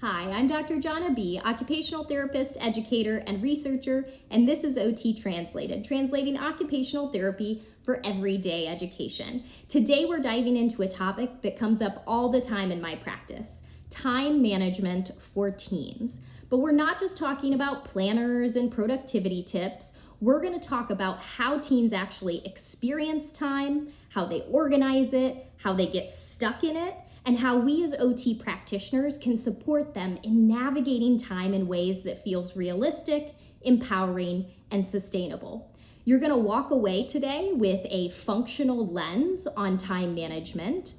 Hi, I'm Dr. Johnna B, occupational therapist, educator, and researcher, and this is OT Translated, translating occupational therapy for everyday education. Today we're diving into a topic that comes up all the time in my practice, time management for teens. But we're not just talking about planners and productivity tips. We're going to talk about how teens actually experience time, how they organize it, how they get stuck in it, and how we as OT practitioners can support them in navigating time in ways that feels realistic, empowering, and sustainable. You're going to walk away today with a functional lens on time management,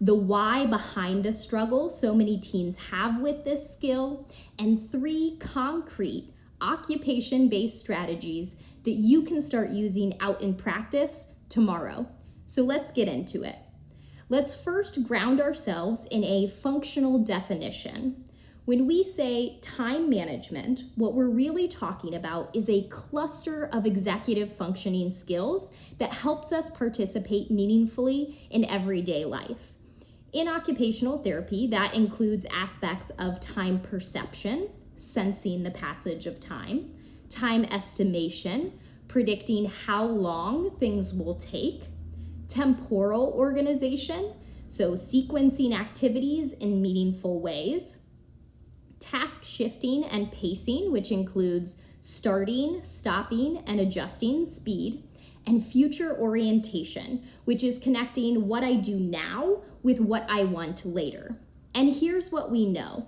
the why behind the struggle so many teens have with this skill, and 3 concrete occupation-based strategies that you can start using out in practice tomorrow. So let's get into it. Let's first ground ourselves in a functional definition. When we say time management, what we're really talking about is a cluster of executive functioning skills that helps us participate meaningfully in everyday life. In occupational therapy, that includes aspects of time perception, sensing the passage of time estimation, predicting how long things will take, temporal organization, so sequencing activities in meaningful ways, task shifting and pacing, which includes starting, stopping, and adjusting speed, and future orientation, which is connecting what I do now with what I want later. And here's what we know.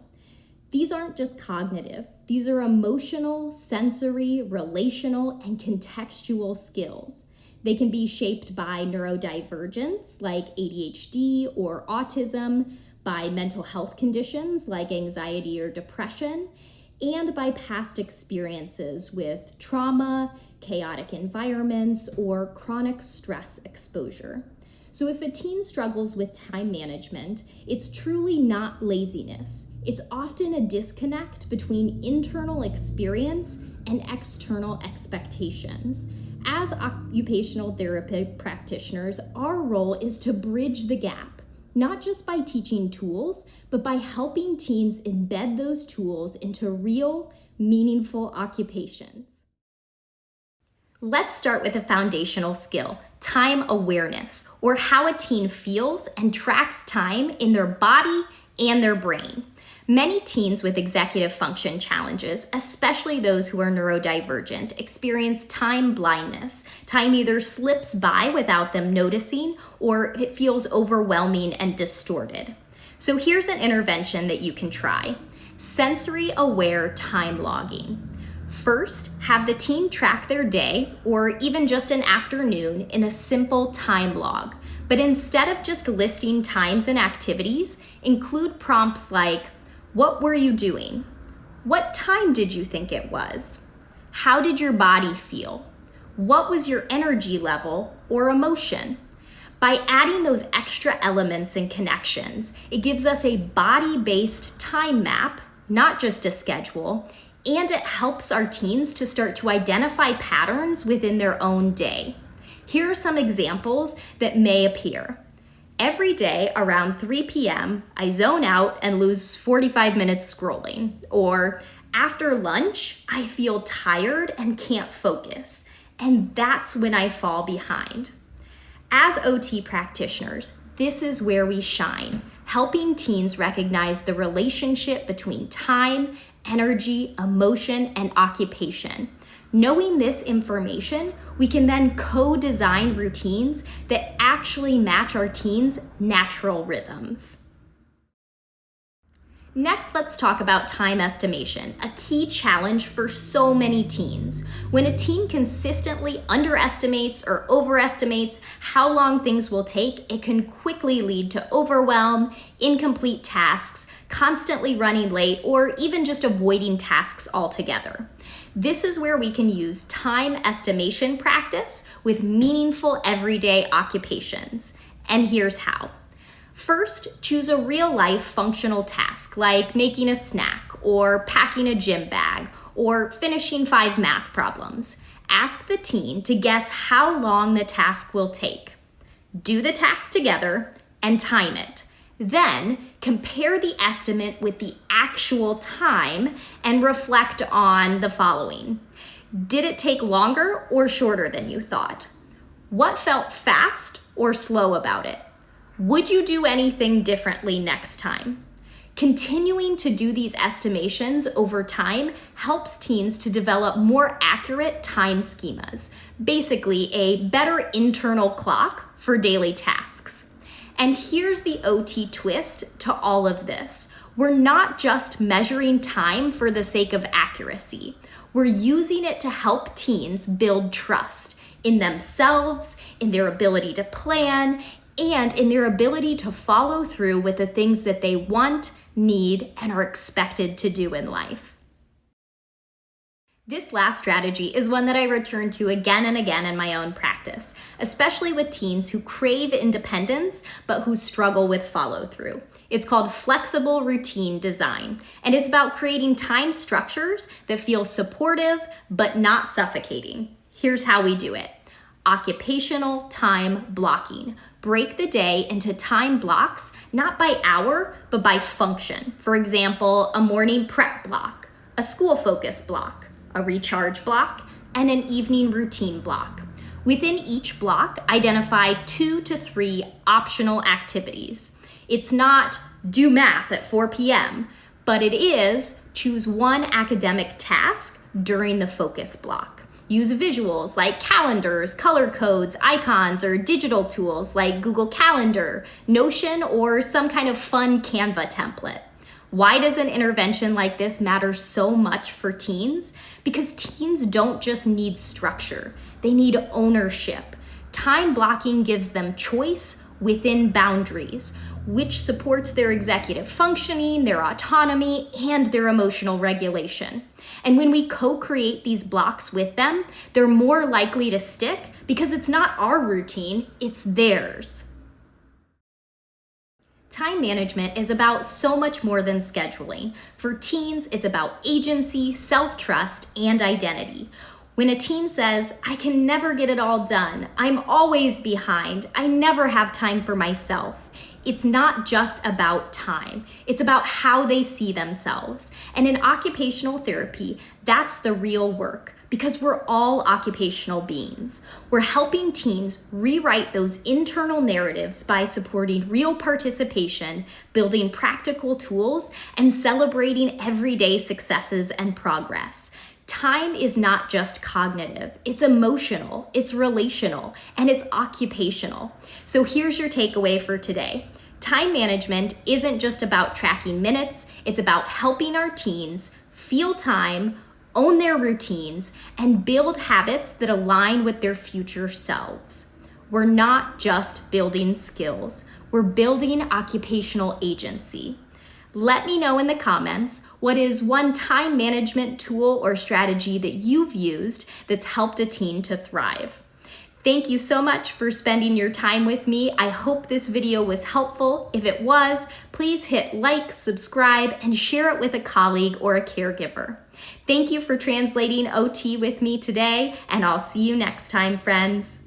These aren't just cognitive. These are emotional, sensory, relational, and contextual skills. They can be shaped by neurodivergence like ADHD or autism, by mental health conditions like anxiety or depression, and by past experiences with trauma, chaotic environments, or chronic stress exposure. So if a teen struggles with time management, it's truly not laziness. It's often a disconnect between internal experience and external expectations. As occupational therapy practitioners, our role is to bridge the gap, not just by teaching tools, but by helping teens embed those tools into real, meaningful occupations. Let's start with a foundational skill, time awareness, or how a teen feels and tracks time in their body and their brain. Many teens with executive function challenges, especially those who are neurodivergent, experience time blindness. Time either slips by without them noticing, or it feels overwhelming and distorted. So here's an intervention that you can try. Sensory-aware time logging. First, have the teen track their day, or even just an afternoon, in a simple time log. But instead of just listing times and activities, include prompts like, what were you doing? What time did you think it was? How did your body feel? What was your energy level or emotion? By adding those extra elements and connections, it gives us a body-based time map, not just a schedule, and it helps our teens to start to identify patterns within their own day. Here are some examples that may appear. Every day around 3 p.m., I zone out and lose 45 minutes scrolling. Or after lunch, I feel tired and can't focus. And that's when I fall behind. As OT practitioners, this is where we shine, helping teens recognize the relationship between time, energy, emotion, and occupation. Knowing this information, we can then co-design routines that actually match our teens' natural rhythms. Next, let's talk about time estimation, a key challenge for so many teens. When a teen consistently underestimates or overestimates how long things will take, it can quickly lead to overwhelm, incomplete tasks, constantly running late, or even just avoiding tasks altogether. This is where we can use time estimation practice with meaningful everyday occupations. And here's how. First, choose a real-life functional task like making a snack or packing a gym bag or finishing 5 math problems. Ask the teen to guess how long the task will take. Do the task together and time it. Then compare the estimate with the actual time and reflect on the following. Did it take longer or shorter than you thought? What felt fast or slow about it? Would you do anything differently next time? Continuing to do these estimations over time helps teens to develop more accurate time schemas, basically a better internal clock for daily tasks. And here's the OT twist to all of this. We're not just measuring time for the sake of accuracy. We're using it to help teens build trust in themselves, in their ability to plan, and in their ability to follow through with the things that they want, need, and are expected to do in life. This last strategy is one that I return to again and again in my own practice, especially with teens who crave independence but who struggle with follow-through. It's called flexible routine design, and it's about creating time structures that feel supportive but not suffocating. Here's how we do it. Occupational time blocking. Break the day into time blocks, not by hour, but by function. For example, a morning prep block, a school focus block, a recharge block, and an evening routine block. Within each block, identify 2 to 3 optional activities. It's not do math at 4 p.m., but it is choose one academic task during the focus block. Use visuals like calendars, color codes, icons, or digital tools like Google Calendar, Notion, or some kind of fun Canva template. Why does an intervention like this matter so much for teens? Because teens don't just need structure, they need ownership. Time blocking gives them choice within boundaries, which supports their executive functioning, their autonomy, and their emotional regulation. And when we co-create these blocks with them, they're more likely to stick because it's not our routine, it's theirs. Time management is about so much more than scheduling. For teens, it's about agency, self-trust, and identity. When a teen says, I can never get it all done, I'm always behind, I never have time for myself, it's not just about time. It's about how they see themselves. And in occupational therapy, that's the real work because we're all occupational beings. We're helping teens rewrite those internal narratives by supporting real participation, building practical tools, and celebrating everyday successes and progress. Time is not just cognitive, it's emotional, it's relational, and it's occupational. So here's your takeaway for today. Time management isn't just about tracking minutes, it's about helping our teens feel time, own their routines, and build habits that align with their future selves. We're not just building skills, we're building occupational agency. Let me know in the comments what is one time management tool or strategy that you've used that's helped a teen to thrive. Thank you so much for spending your time with me. I hope this video was helpful. If it was, please hit like, subscribe, and share it with a colleague or a caregiver. Thank you for translating OT with me today, and I'll see you next time, friends.